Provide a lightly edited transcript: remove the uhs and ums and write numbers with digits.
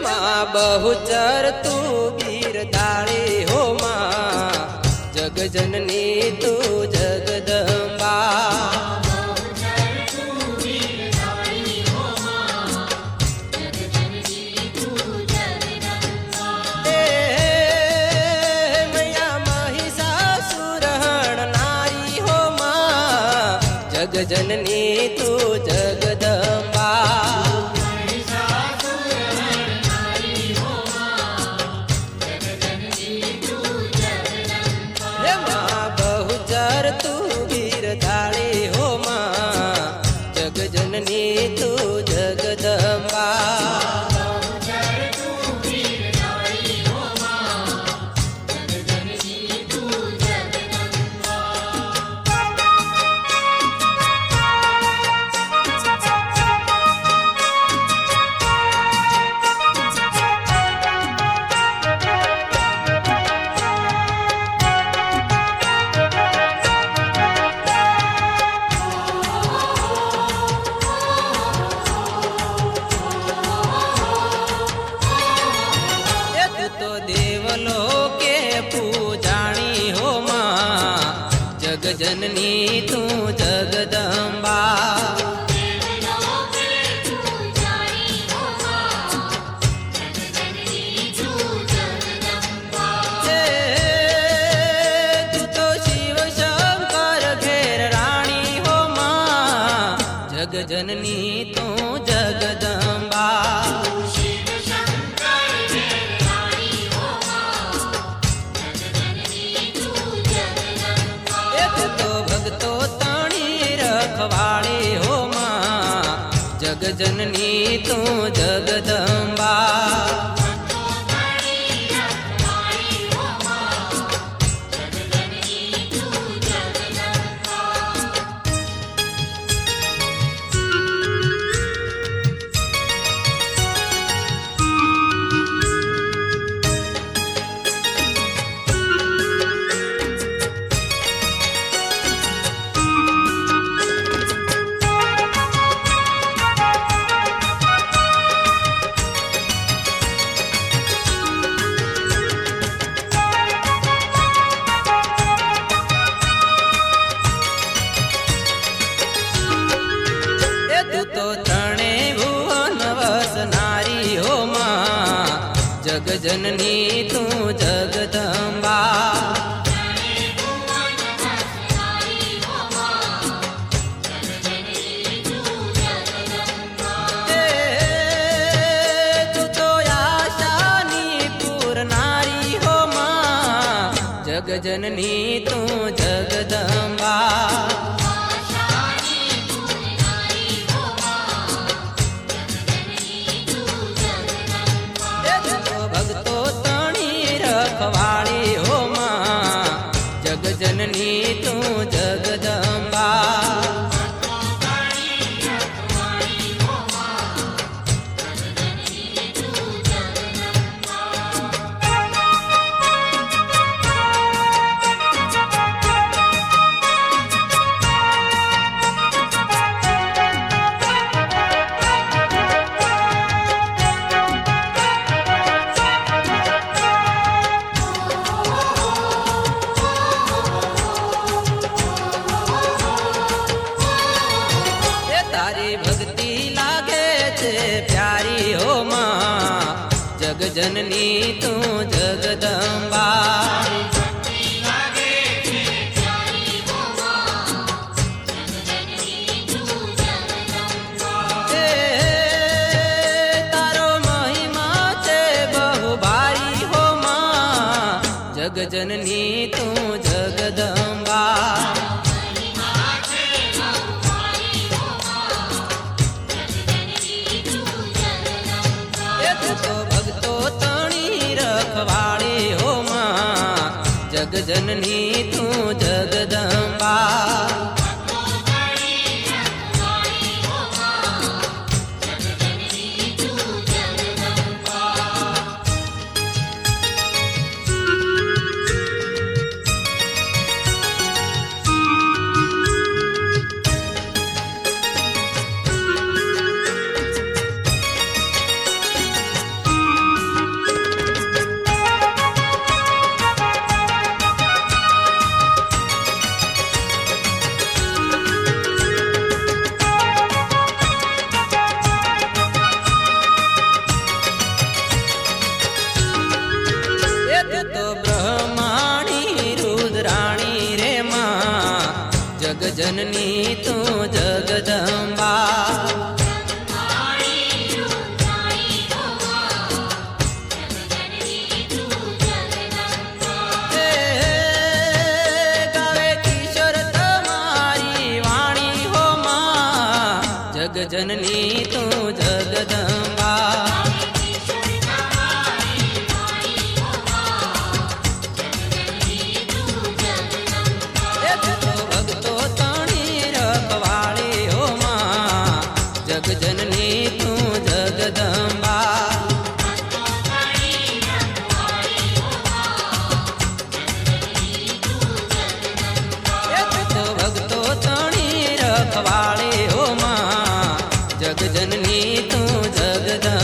माँ बहुचर तू बिरदाळे हो माँ जग जननी तू जगदंबा। मैया महिषासुर हरनारी हो माँ जग जननी तू जगदंबा। तू बिरदाळे हो माँ जग जननी तू जगदंबा। देवलोके पूजाणी हो माँ जग जननी तू जगदंबा। तू तो शिव शंकर घेर रानी हो माँ जग जननी तू जगदंबा। रखवाड़ी हो माँ जग जननी तू जगदंबा। तो तणे भुवन वसनारी हो माँ जग जननी तू जगदंबा। तू तो आशानी पूर्णारी हो माँ जग जननी तू जगदंबा। रखवाड़ी हो माँ जग जननी तू जगदंबा। तारी भक्ति लागे छे प्यारी हो माँ जग जननी तू जगदंबा। तारो महिमा छे बहु भारी हो माँ जग जननी तू जगदंबा। तो भक्तो तणी रखवाड़ी हो माँ जग जननी तू जगदंबा। જગજનની તું જગદંબા જગજનની તું જગદંબા ભક્તો તણી રખવાળી હો માં જગજનની તું જગદંબા ભક્તો તણી રખવાળી હો માં જગજનની તું જગદંબા